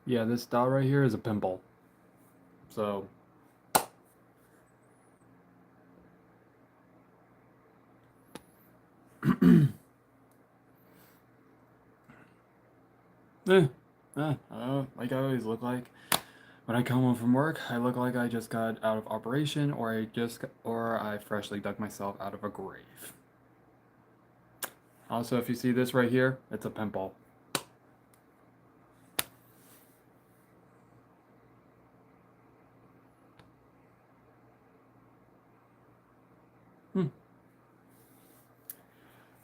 Yeah, this dot right here is a pimple. So like I always look like when I come home from work, I look like I just got out of operation, or I freshly dug myself out of a grave. Also, if you see this right here, it's a pimple. Hmm.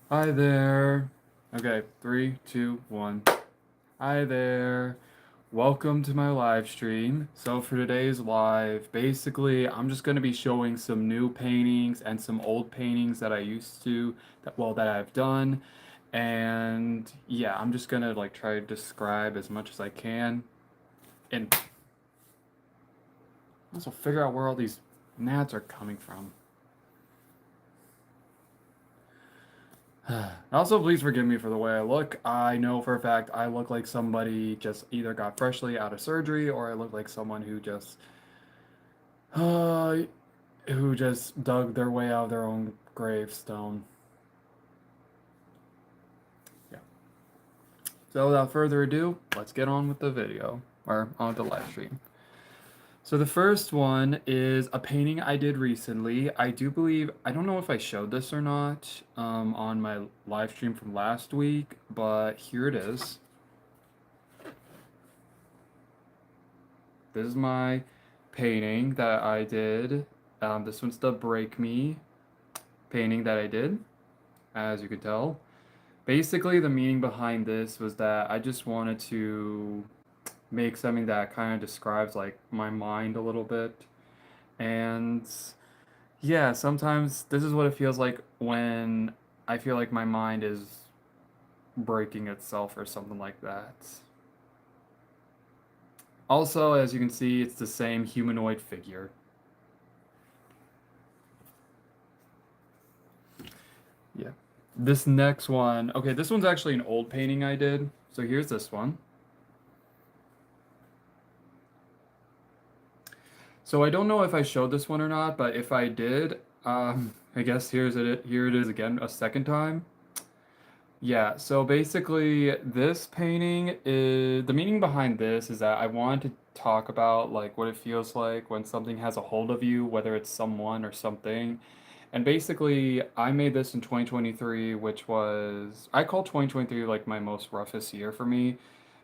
Hi there. Okay, 3, 2, 1. Hi there. Welcome to my live stream. So for today's live, basically I'm just going to be showing some new paintings and some old paintings that I used to that I've done. And yeah, I'm just going to like try to describe as much as I can and also figure out where all these gnats are coming from. Also, please forgive me for the way I look. I know for a fact I look like somebody just either got freshly out of surgery or I look like someone uh, who just dug their way out of their own gravestone. Yeah. So without further ado, let's get on with the video, or on with the live stream. So the first one is a painting I did recently. I do believe, I don't know if I showed this or not on my live stream from last week, but here it is. This is my painting that I did. This one's the Break Me painting that I did, as you could tell. Basically, the meaning behind this was that I just wanted to make something that kind of describes like my mind a little bit. And yeah, sometimes this is what it feels like when I feel like my mind is breaking itself or something like that. Also, as you can see, it's the same humanoid figure. Yeah. This next one, okay, this one's actually an old painting I did. So here's this one. So I don't know if I showed this one or not, but if I did, I guess here it is again a second time. Yeah, so basically this painting is the meaning behind this is that I wanted to talk about like what it feels like when something has a hold of you, whether it's someone or something. And basically I made this in 2023, which was I call 2023 like my most roughest year for me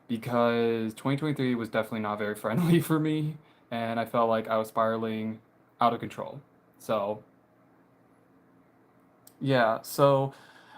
because 2023 was definitely not very friendly for me and I felt like I was spiraling out of control. So, yeah, so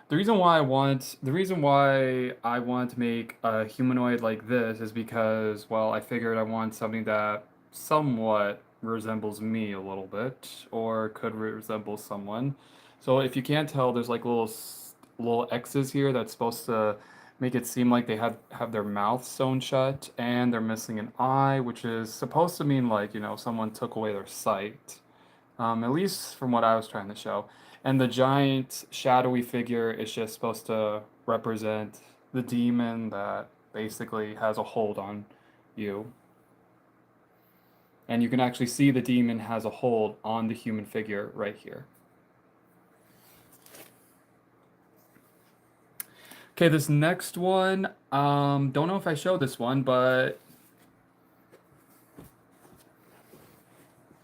the reason why I want to make a humanoid like this is because, well, I figured I want something that somewhat resembles me a little bit, or could resemble someone. So if you can't tell, there's like little X's here that's supposed to make it seem like they have their mouth sewn shut, and they're missing an eye, which is supposed to mean like, someone took away their sight. At least from what I was trying to show. And the giant shadowy figure is just supposed to represent the demon that basically has a hold on you. And you can actually see the demon has a hold on the human figure right here. Okay, this next one, don't know if I showed this one, but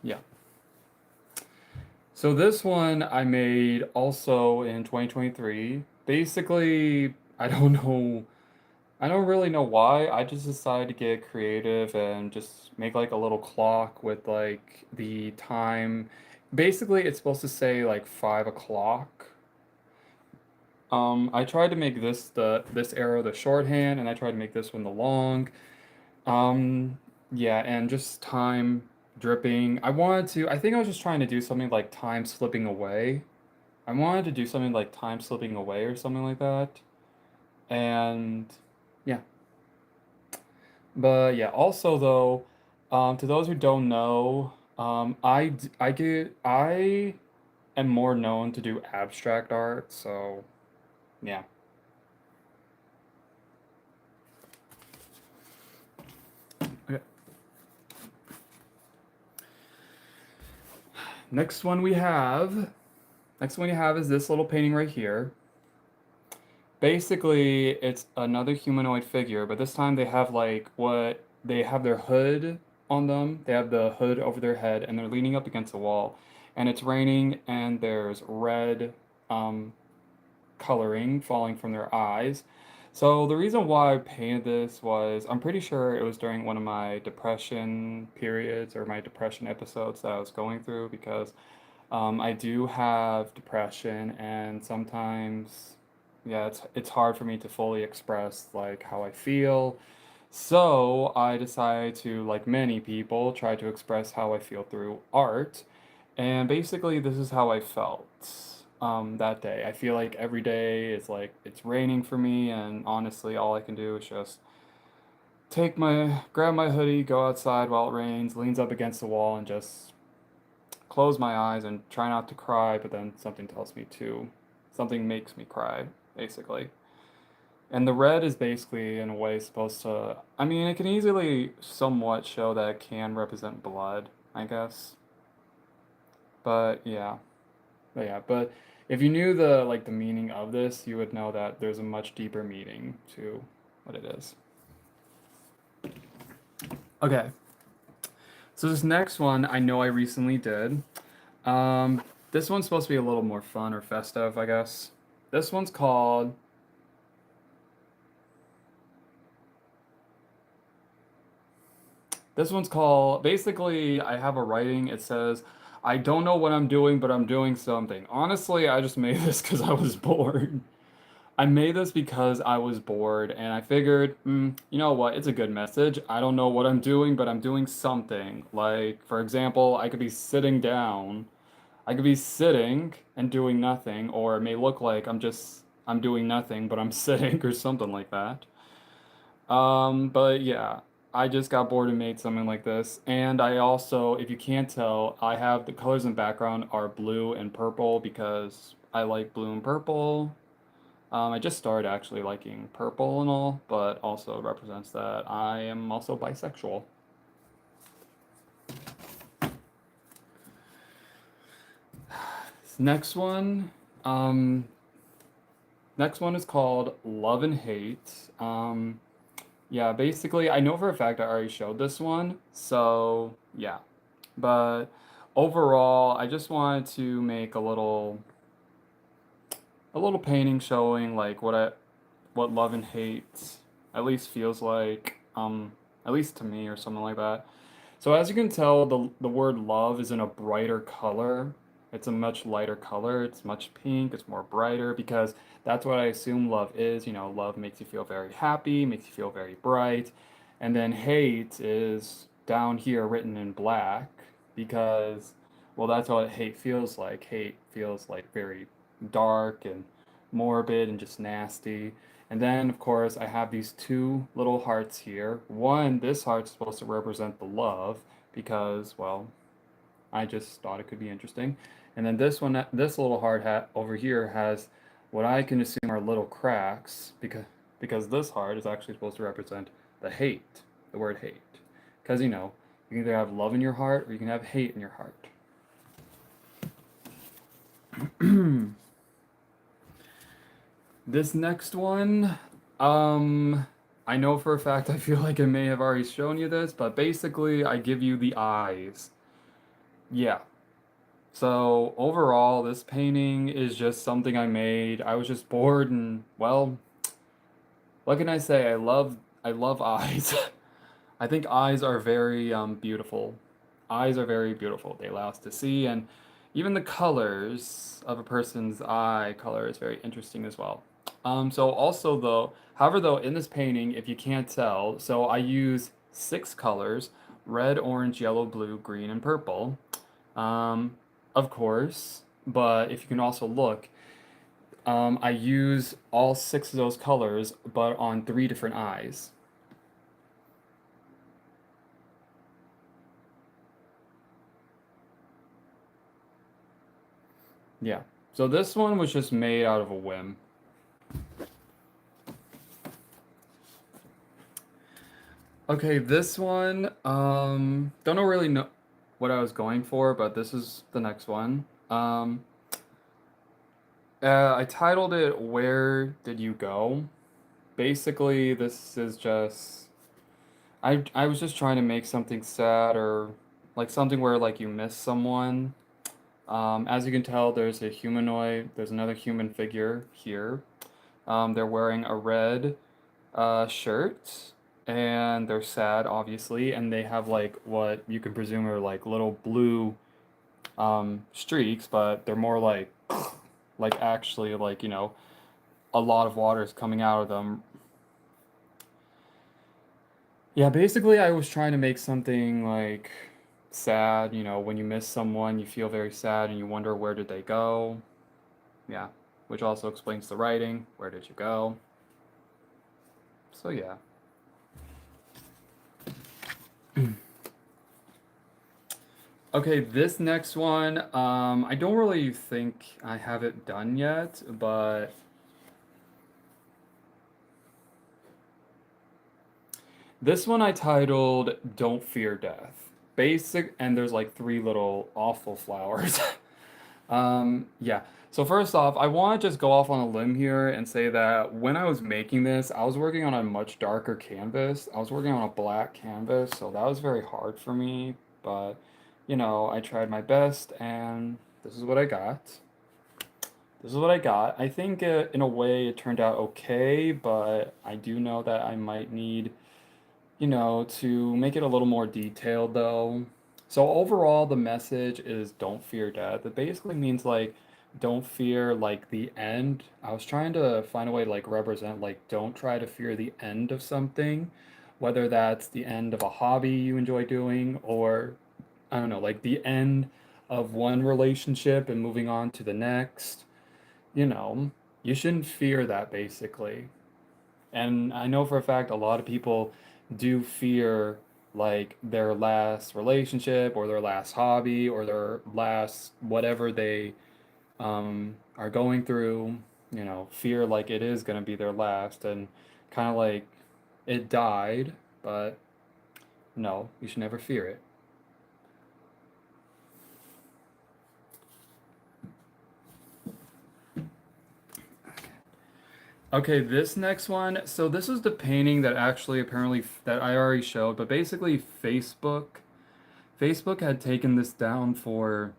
yeah. So this one I made also in 2023. Basically, I don't really know why. I just decided to get creative and just make like a little clock with like the time. Basically, it's supposed to say like 5 o'clock. I tried to make this arrow the shorthand, and I tried to make this one the long. Yeah, and just time dripping. I think I was just trying to do something like time slipping away. I wanted to do something like time slipping away or something like that. And yeah. But yeah, also though, to those who don't know, I am more known to do abstract art, so yeah. next one we have, next one you have is this little painting right here. Basically, it's another humanoid figure, but this time they have like what they have their hood on them. They have the hood over their head and they're leaning up against a wall. And it's raining and there's red um, coloring falling from their eyes. So the reason why I painted this was I'm pretty sure it was during one of my depression periods or my depression episodes that I was going through because I do have depression, and sometimes, yeah, it's hard for me to fully express like how I feel. So I decided to, like many people, try to express how I feel through art. And basically, this is how I felt that day. I feel like every day is like it's raining for me, and honestly, all I can do is just grab my hoodie, go outside while it rains, leans up against the wall, and just close my eyes and try not to cry, but then something tells me to. Something makes me cry, basically. And the red is basically, in a way, supposed to. I mean, it can easily somewhat show that it can represent blood, I guess. But yeah. But if you knew the like the meaning of this, you would know that there's a much deeper meaning to what it is. Okay. So this next one I know I recently did. This one's supposed to be a little more fun or festive, I guess. This one's called This one's called, basically, I have a writing. It says, I don't know what I'm doing, but I'm doing something. Honestly, I just made this because I was bored. I made this because I was bored, and I figured, you know what, it's a good message. I don't know what I'm doing, but I'm doing something. Like, for example, I could be sitting down. I could be sitting and doing nothing, or it may look like I'm doing nothing, but I'm sitting or something like that. But yeah, I just got bored and made something like this. And I also, if you can't tell, I have the colors in the background are blue and purple because I like blue and purple. I just started actually liking purple and all, but also represents that I am also bisexual. Next one, um, next one is called Love and Hate. Yeah, basically, I know for a fact I already showed this one, so yeah. But overall, I just wanted to make a little painting showing like what love and hate at least feels like, at least to me or something like that. So as you can tell, the word love is in a brighter color. It's a much lighter color. It's much pink. It's more brighter because that's what I assume love is. You know, love makes you feel very happy, makes you feel very bright. And then hate is down here written in black because, well, that's what hate feels like. Hate feels like very dark and morbid and just nasty. And then, of course, I have these two little hearts here. One, this heart's supposed to represent the love because, well, I just thought it could be interesting. And then this one, this little heart hat over here has what I can assume are little cracks because this heart is actually supposed to represent the hate, the word hate. Because, you know, you can either have love in your heart or you can have hate in your heart. This next one, I know for a fact I feel like I may have already shown you this, but basically I give you the eyes. Yeah. So overall, this painting is just something I made. I was just bored and, well, what can I say? I love eyes. I think eyes are very beautiful. Eyes are very beautiful. They allow us to see, and even the colors of a person's eye color is very interesting as well. So also though, however though, in this painting, if you can't tell, so I use six colors: red, orange, yellow, blue, green, and purple. Um, of course, but if you can also look, I use all six of those colors, but on three different eyes. Yeah. So this one was just made out of a whim. Okay, this one, don't know really know. what I was going for, but this is the next one. I titled it "Where Did You Go?" Basically, this is just I was just trying to make something sad or like something where like you miss someone. As you can tell, there's a humanoid. There's another human figure here. They're wearing a red shirt, and they're sad, obviously, and they have like what you can presume are like little blue streaks, but they're more like actually like a lot of water is coming out of them. Yeah, basically, I was trying to make something like sad. When you miss someone, you feel very sad and you wonder where did they go. Yeah, which also explains the writing. Where did you go? So yeah. Okay, this next one, I don't really think I have it done yet, but this one I titled "Don't Fear Death." Basic, and there's like three little awful flowers. Yeah. So first off, I want to just go off on a limb here and say that when I was making this, I was working on a much darker canvas. I was working on a black canvas, so that was very hard for me, but I tried my best and this is what I got. This is what I got. I think in a way it turned out okay, but I do know that I might need to make it a little more detailed though. So overall, the message is don't fear death. It basically means like don't fear like the end. I was trying to find a way to like represent like don't try to fear the end of something, whether that's the end of a hobby you enjoy doing or I don't know, like the end of one relationship and moving on to the next. You know, you shouldn't fear that basically. And I know for a fact a lot of people do fear like their last relationship or their last hobby or their last whatever they are going through, fear like it is going to be their last and kind of like it died, but no, you should never fear it. Okay, this next one. So this is the painting that actually apparently that I already showed, but basically Facebook had taken this down for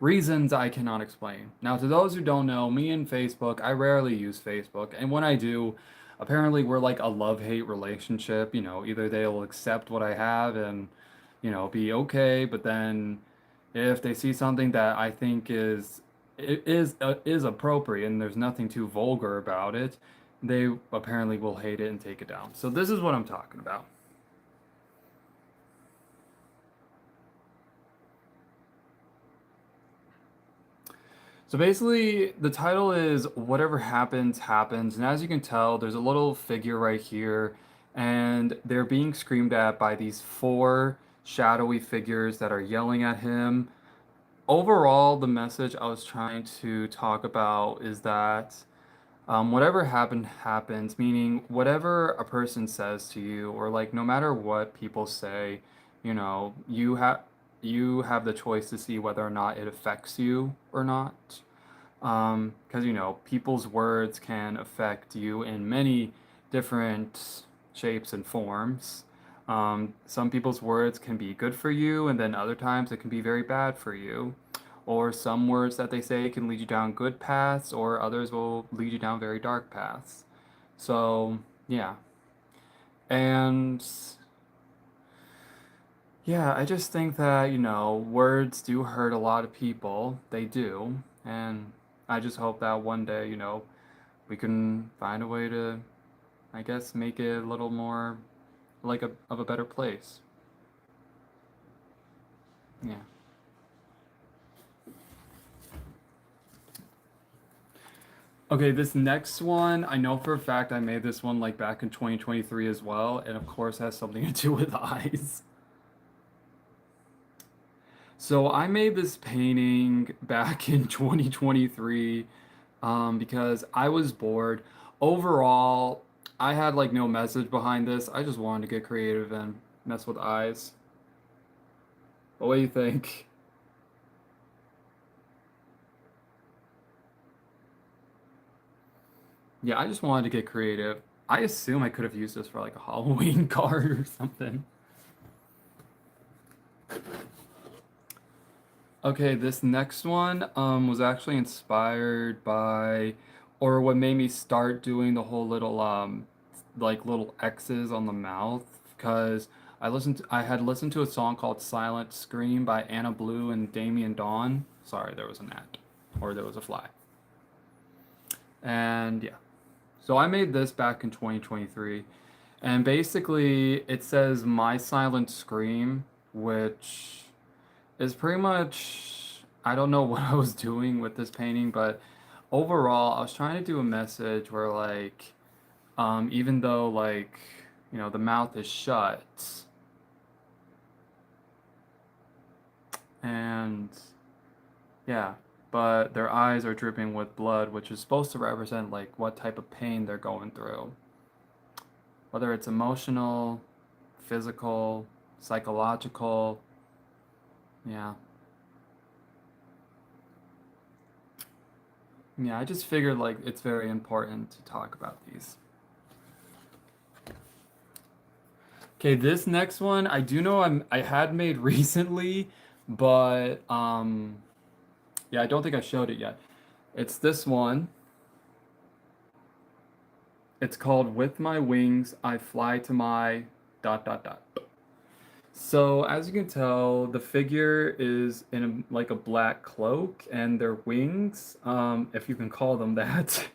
reasons I cannot explain. Now, to those who don't know, me and Facebook, I rarely use Facebook, and when I do, apparently we're like a love-hate relationship. Either they'll accept what I have and, be okay, but then if they see something that I think is appropriate and there's nothing too vulgar about it, they apparently will hate it and take it down. So this is what I'm talking about. So basically, the title is Whatever Happens, Happens. And as you can tell, there's a little figure right here, and they're being screamed at by these four shadowy figures that are yelling at him. Overall, the message I was trying to talk about is that whatever happened happens, meaning whatever a person says to you, or like no matter what people say, you have the choice to see whether or not it affects you or not. Because people's words can affect you in many different shapes and forms. Some people's words can be good for you, and then other times it can be very bad for you. Or some words that they say can lead you down good paths, or others will lead you down very dark paths. So, yeah. And yeah, I just think that, words do hurt a lot of people. They do. And I just hope that one day, we can find a way to, I guess, make it a little more like a better place. Yeah. Okay, this next one, I know for a fact I made this one like back in 2023 as well, and of course has something to do with eyes. So I made this painting back in 2023 because I was bored. Overall, I had like no message behind this. I just wanted to get creative and mess with eyes. What do you think? Yeah, I just wanted to get creative. I assume I could have used this for like a Halloween card or something. Okay, this next one was actually inspired by, or what made me start doing the whole little like little X's on the mouth, because I had listened to a song called Silent Scream by Anna Blue and Damien Dawn. Sorry, there was an ant, or there was a fly. And yeah. So I made this back in 2023. And basically it says My Silent Scream, which is pretty much, I don't know what I was doing with this painting, but overall I was trying to do a message where like even though like, the mouth is shut and yeah, but their eyes are dripping with blood, which is supposed to represent like what type of pain they're going through. Whether it's emotional, physical, psychological, yeah. Yeah, I just figured like it's very important to talk about these. Okay, this next one I do know I had made recently, but yeah, I don't think I showed it yet. It's this one. It's called With My Wings I Fly to My dot dot dot. So as you can tell, the figure is in like a black cloak and their wings, if you can call them that.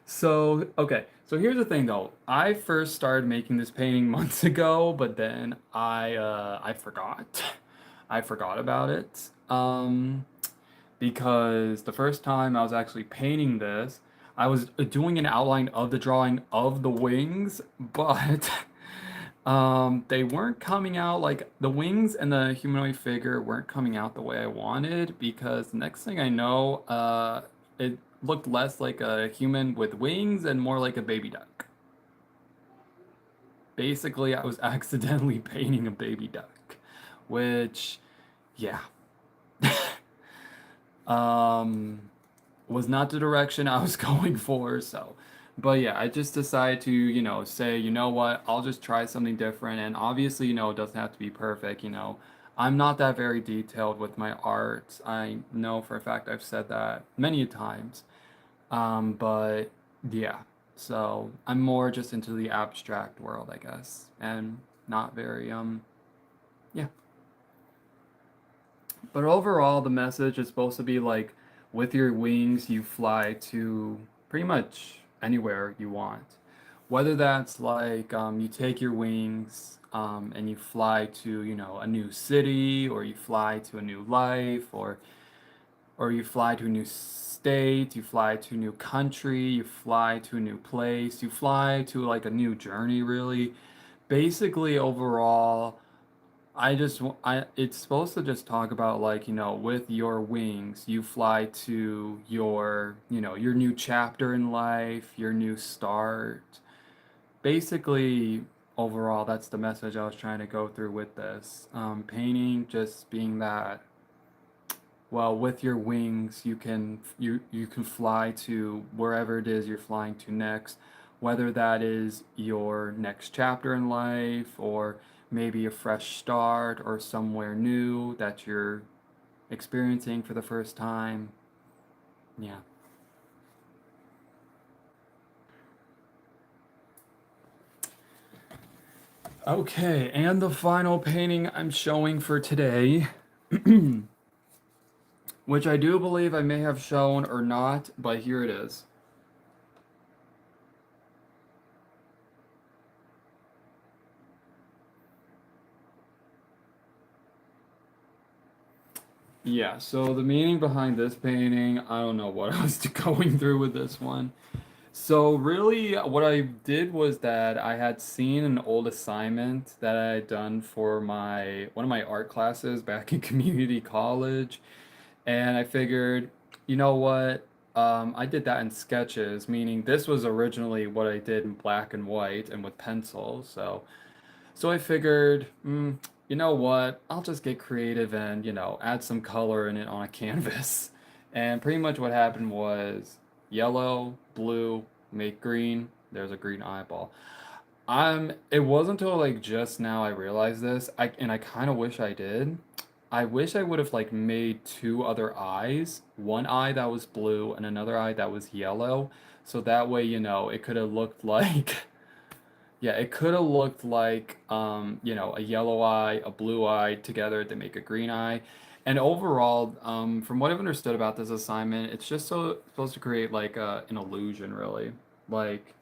So, okay. So here's the thing though. I first started making this painting months ago, but then I forgot. I forgot about it. Because the first time I was actually painting this, I was doing an outline of the drawing of the wings, but they weren't coming out like the wings and the humanoid figure weren't coming out the way I wanted because next thing I know, it looked less like a human with wings and more like a baby duck. Basically, I was accidentally painting a baby duck, which, yeah, um, was not the direction I was going for. So, but yeah, I just decided to, say, you know what, I'll just try something different. And obviously, it doesn't have to be perfect. I'm not that very detailed with my art. I know for a fact I've said that many times. But yeah, so I'm more just into the abstract world, I guess, and not very, yeah. But overall, the message is supposed to be like, with your wings, you fly to pretty much anywhere you want. Whether that's like you take your wings and you fly to, a new city, or you fly to a new life, or you fly to a new state, you fly to a new country, you fly to a new place, you fly to like a new journey, really. Basically, overall, it's supposed to just talk about like, with your wings, you fly to your new chapter in life, your new start. Basically, overall, that's the message I was trying to go through with this. Painting just being that, well, with your wings, you can fly to wherever it is you're flying to next, whether that is your next chapter in life or maybe a fresh start or somewhere new that you're experiencing for the first time. Yeah. Okay, and the final painting I'm showing for today, which I do believe I may have shown or not, but here it is. Yeah, so the meaning behind this painting, I don't know what I was going through with this one. So really what I did was that I had seen an old assignment that I had done for my one of my art classes back in community college, and I figured, you know what? I did that in sketches, meaning this was originally what I did in black and white and with pencils. So I figured, you know what? I'll just get creative and, add some color in it on a canvas. And pretty much what happened was yellow, blue, make green. There's a green eyeball. It wasn't until like just now I realized this. I kind of wish I did. I wish I would have like made two other eyes, one eye that was blue and another eye that was yellow. So that way, it could have looked like yeah, it could have looked like a yellow eye, a blue eye together to make a green eye. And overall, from what I've understood about this assignment, it's just supposed to create like an illusion, really. Like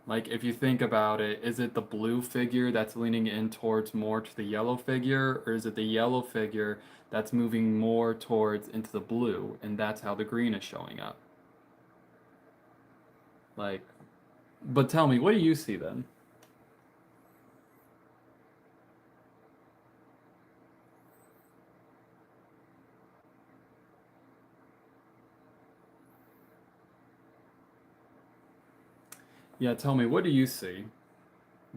like if you think about it, is it the blue figure that's leaning in towards more to the yellow figure, or is it the yellow figure that's moving more towards into the blue, and that's how the green is showing up? Like, but tell me, what do you see then? Yeah, tell me, what do you see?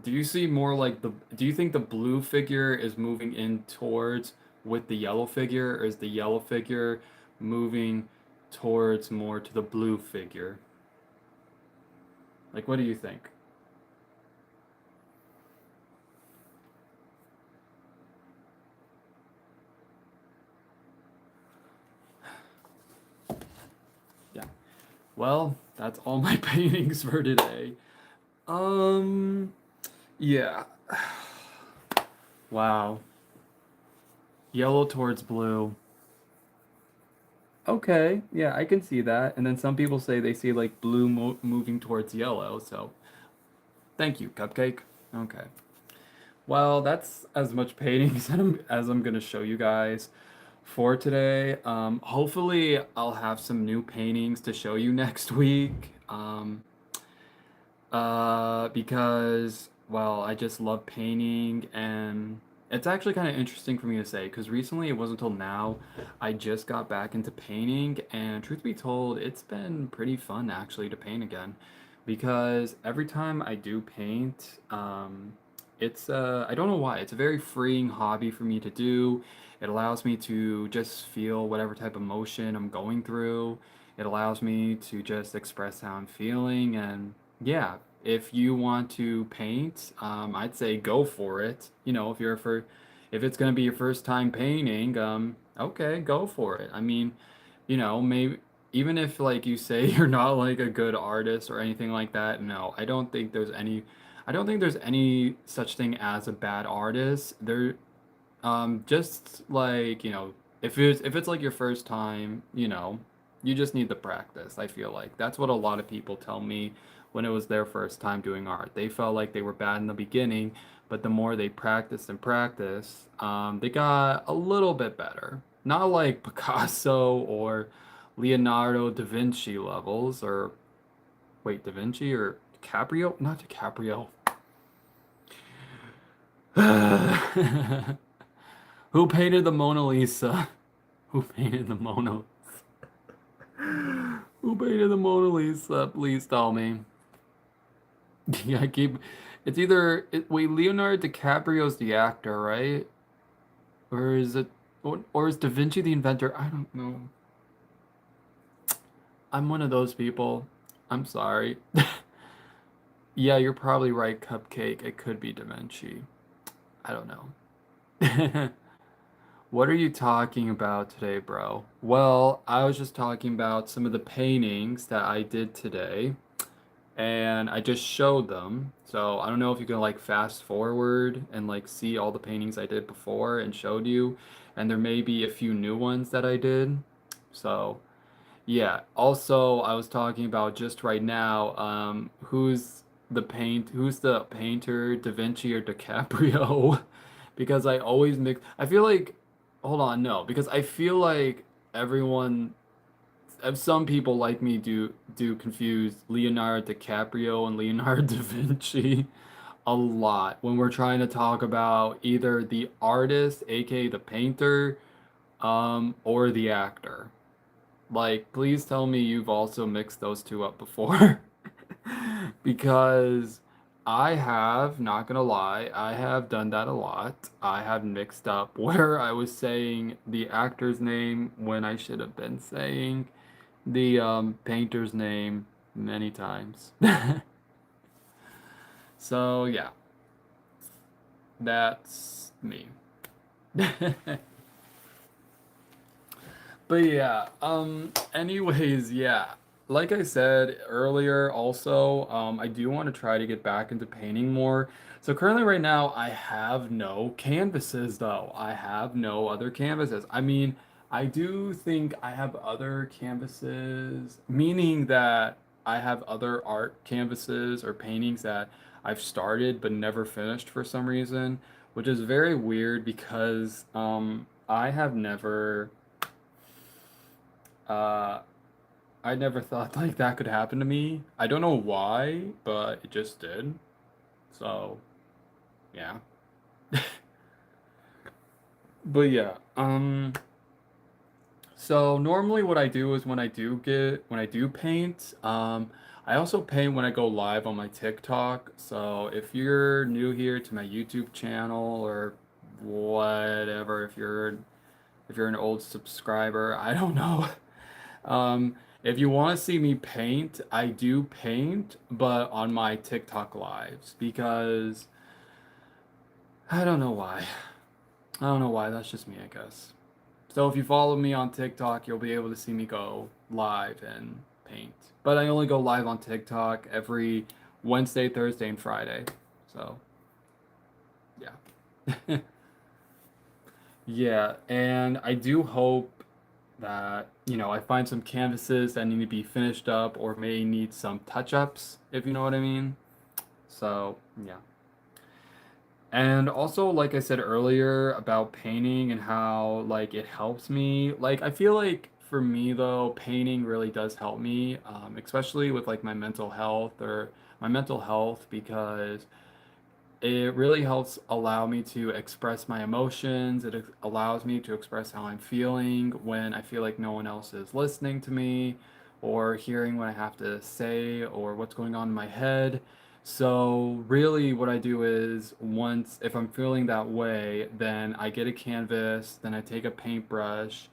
Do you see more like do you think the blue figure is moving in towards with the yellow figure, or is the yellow figure moving towards more to the blue figure? Like, what do you think? Yeah. Well, that's all my paintings for today. Um, yeah. Wow. Yellow towards blue. Okay, yeah, I can see that. And then some people say they see like blue moving towards yellow, so thank you, Cupcake. Okay. Well, that's as much painting as I'm gonna show you guys for today. Hopefully I'll have some new paintings to show you next week. Because, well, I just love painting, and it's actually kind of interesting for me to say because recently it wasn't until now I just got back into painting, and truth be told, it's been pretty fun actually to paint again because every time I do paint, I don't know why, it's a very freeing hobby for me to do. It allows me to just feel whatever type of emotion I'm going through. It allows me to just express how I'm feeling, and yeah, if you want to paint, I'd say go for it. If it's gonna be your first time painting, okay, go for it. I mean, maybe even if like you say you're not like a good artist or anything like that, no, I don't think there's any such thing as a bad artist. Just like, if it's like your first time, you just need the practice. I feel like that's what a lot of people tell me when it was their first time doing art. They felt like they were bad in the beginning, but the more they practiced and practiced, they got a little bit better. Not like Picasso or Leonardo da Vinci levels, or wait, Da Vinci or DiCaprio? Not DiCaprio. Who painted the Mona Lisa? Who painted the Mona? Who painted the Mona Lisa? Please tell me. Yeah, I keep. It's either wait, Leonardo DiCaprio's the actor, right? Or is it, or is Da Vinci the inventor? I don't know. I'm one of those people. I'm sorry. Yeah, you're probably right, Cupcake. It could be Da Vinci. I don't know. What are you talking about today, bro? Well, I was just talking about some of the paintings that I did today, and I just showed them. So I don't know if you can like fast forward and like see all the paintings I did before and showed you, and there may be a few new ones that I did. So yeah. Also, I was talking about just right now, who's the painter, Da Vinci or DiCaprio? Because I always mix. I feel like, hold on, no, because I feel like everyone, some people like me do confuse Leonardo DiCaprio and Leonardo da Vinci a lot when we're trying to talk about either the artist, aka the painter, or the actor. Like, please tell me you've also mixed those two up before. Because I have, not gonna lie, I have done that a lot. I have mixed up where I was saying the actor's name when I should have been saying the painter's name many times. So yeah, that's me. But yeah, anyways, yeah. Like I said earlier, also, I do want to try to get back into painting more. So currently right now, I have no canvases though. I have no other canvases. I mean, I do think I have other canvases, meaning that I have other art canvases or paintings that I've started but never finished for some reason, which is very weird because I have never uh, I never thought like that could happen to me. I don't know why, but it just did. So, yeah. But yeah, so normally what I do is when I do paint, I also paint when I go live on my TikTok. So if you're new here to my YouTube channel or whatever, if you're an old subscriber, I don't know. If you want to see me paint, I do paint, but on my TikTok lives because I don't know why. I don't know why. That's just me, I guess. So if you follow me on TikTok, you'll be able to see me go live and paint. But I only go live on TikTok every Wednesday, Thursday, and Friday. So, yeah. Yeah, and I do hope that, I find some canvases that need to be finished up or may need some touch-ups, if you know what I mean. So, yeah. And also, like I said earlier about painting and how, like, it helps me. Like, I feel like for me, though, painting really does help me, especially with, like, my mental health, because it really helps allow me to express my emotions. Allows me to express how I'm feeling when I feel like no one else is listening to me or hearing what I have to say or what's going on in my head. So, really, what I do is if I'm feeling that way, then I get a canvas, then I take a paintbrush,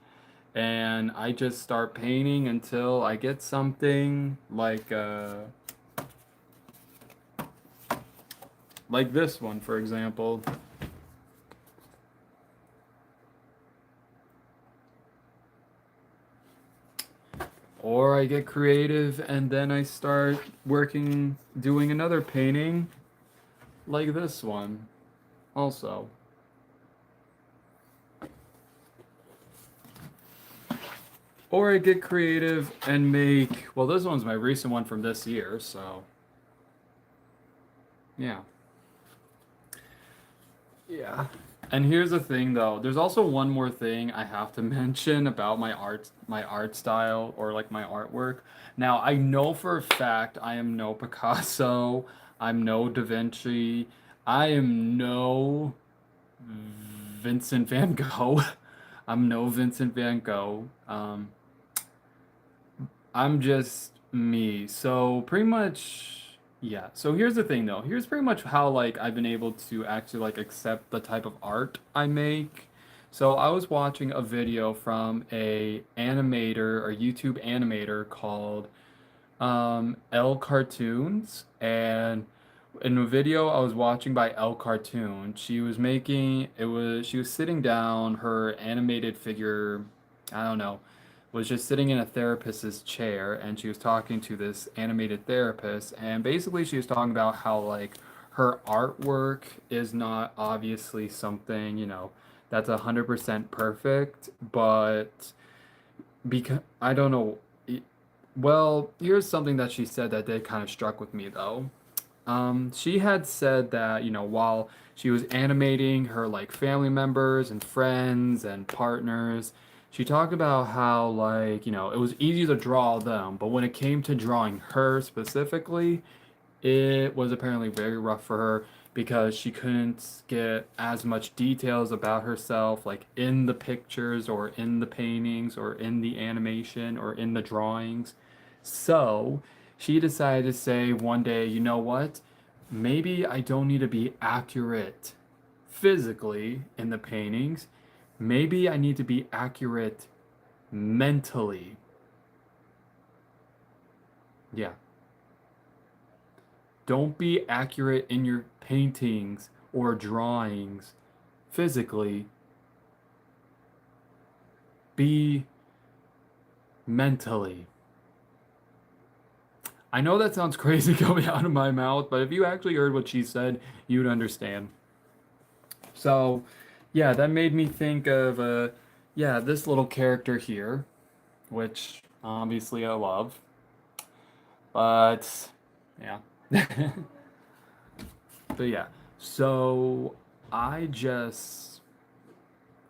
and I just start painting until I get something like this one, for example. Or I get creative and then I start doing another painting like this one also. Or I get creative and well, this one's my recent one from this year, so yeah. Yeah. And here's the thing though, there's also one more thing I have to mention about my art style or like my artwork. Now, I know for a fact I am no Picasso, I'm no Da Vinci, I am no Vincent van Gogh. I'm no Vincent van Gogh. I'm just me. So pretty much, yeah. So here's the thing though. Here's pretty much how like I've been able to actually like accept the type of art I make. So I was watching a video from a animator or YouTube animator called L Cartoons, and in a video I was watching by L Cartoon, she was sitting down, her animated figure, I don't know, was just sitting in a therapist's chair and she was talking to this animated therapist, and basically she was talking about how like her artwork is not obviously something, that's 100% perfect, but because I don't know. Well, here's something that she said that did kind of struck with me though. She had said that, while she was animating her like family members and friends and partners, she talked about how like, it was easy to draw them, but when it came to drawing her specifically, it was apparently very rough for her because she couldn't get as much details about herself, like in the pictures or in the paintings or in the animation or in the drawings. So she decided to say one day, you know what? maybe I don't need to be accurate physically in the paintings. Maybe I need to be accurate mentally. Yeah. Don't be accurate in your paintings or drawings physically. Be mentally. I know that sounds crazy coming out of my mouth, but if you actually heard what she said, you'd understand. So, yeah, that made me think of yeah, this little character here, which obviously I love. But yeah. But yeah. So I just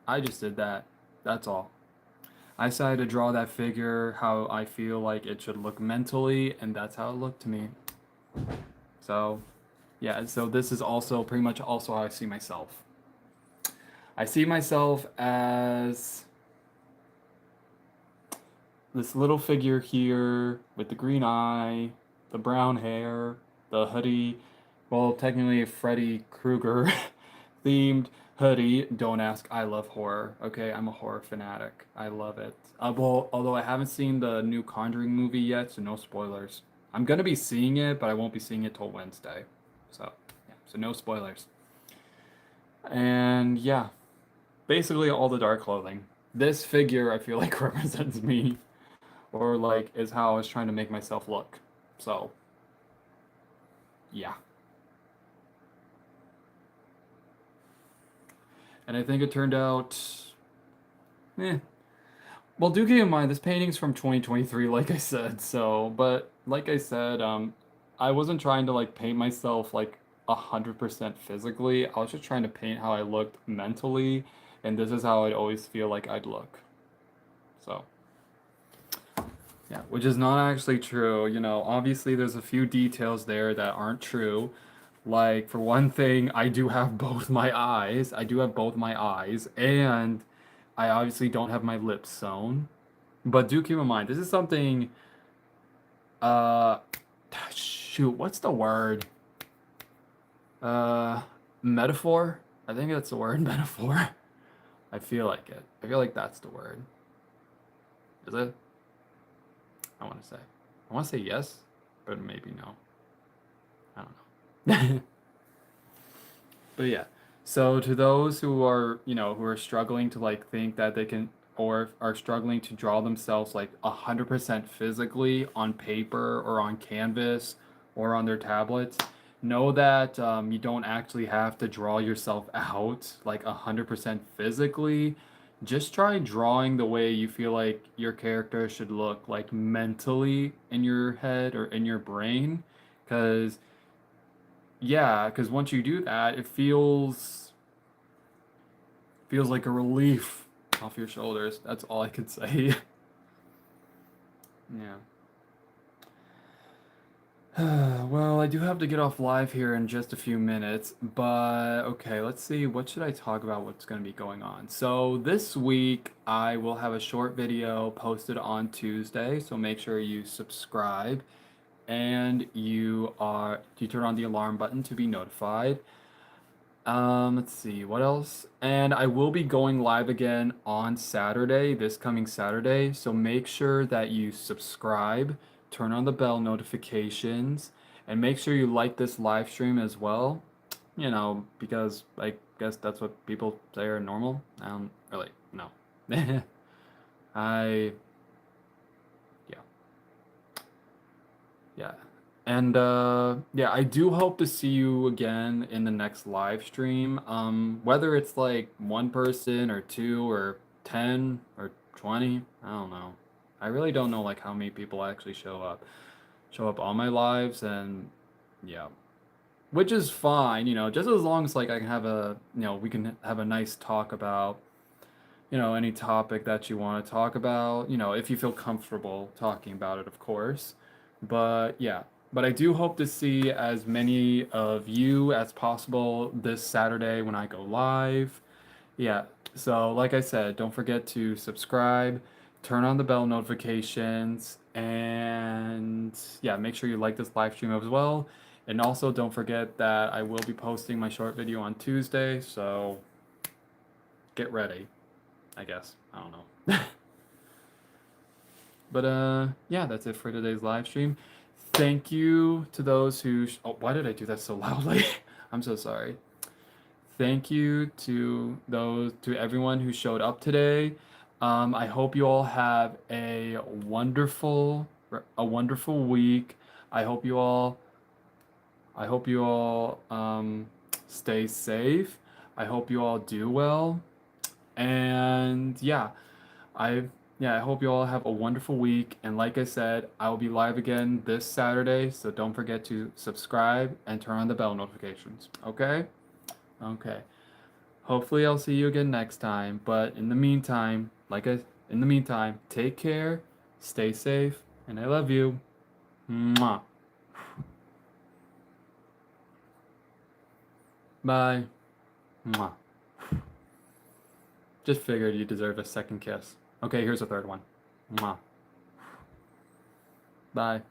I just did that. That's all. I decided to draw that figure how I feel like it should look mentally, and that's how it looked to me. So, yeah, so this is also pretty much also how I see myself. I see myself as this little figure here with the green eye, the brown hair, the hoodie. Well, technically a Freddy Krueger themed hoodie. Don't ask. I love horror. Okay, I'm a horror fanatic. I love it. Well, although I haven't seen the new Conjuring movie yet, so no spoilers. I'm gonna be seeing it, but I won't be seeing it till Wednesday. So, yeah, so no spoilers. And yeah, basically all the dark clothing. This figure I feel like represents me, or like is how I was trying to make myself look. So, yeah. And I think it turned out, eh. Well, do keep in mind this painting's from 2023, like I said. So, but like I said, I wasn't trying to like paint myself like 100% physically. I was just trying to paint how I looked mentally, and this is how I'd always feel like I'd look. So, yeah, which is not actually true. You know, obviously there's a few details there that aren't true. Like for one thing, I do have both my eyes. I do have both my eyes, and I obviously don't have my lips sewn. But do keep in mind, this is something uh shoot, what's the word? Uh Metaphor? I think that's the word, metaphor. I feel like it. I feel like that's the word. Is it? I want to say. I want to say yes, but maybe no. I don't know. But yeah. So to those who are, who are struggling to like think that they can or are struggling to draw themselves like 100% physically on paper or on canvas or on their tablets, know that you don't actually have to draw yourself out like 100% physically. Just try drawing the way you feel like your character should look, like mentally in your head or in your brain. Because yeah, because once you do that, it feels like a relief off your shoulders. That's all I could say. Yeah. Well, I do have to get off live here in just a few minutes, but okay, let's see. What should I talk about? What's going to be going on? So, this week I will have a short video posted on Tuesday, so make sure you subscribe and you turn on the alarm button to be notified. Let's see, what else? And I will be going live again on Saturday, this coming Saturday. So make sure that you subscribe, turn on the bell notifications, and make sure you like this live stream as well. Because I guess that's what people say are normal. I don't really know. I, yeah. Yeah. And yeah, I do hope to see you again in the next live stream. Whether it's like one person or two or 10 or 20, I don't know. I really don't know like how many people actually show up on my lives and yeah, which is fine, just as long as like I can have we can have a nice talk about, any topic that you want to talk about, if you feel comfortable talking about it, of course. But yeah, but I do hope to see as many of you as possible this Saturday when I go live. Yeah, so like I said, don't forget to subscribe, turn on the bell notifications, and yeah, make sure you like this live stream as well. And also don't forget that I will be posting my short video on Tuesday, so get ready, I guess. I don't know. But yeah, that's it for today's live stream. Thank you to those who oh, why did I do that so loudly? I'm so sorry. Thank you to everyone who showed up today. I hope you all have a wonderful week. I hope you all stay safe. I hope you all do well. And I hope you all have a wonderful week. And like I said, I will be live again this Saturday, so don't forget to subscribe and turn on the bell notifications. Okay? Okay. Hopefully I'll see you again next time. But in the meantime, take care, stay safe, and I love you. Mwah. Bye. Mwah. Just figured you deserve a second kiss. Okay, here's a third one. Mwah. Bye.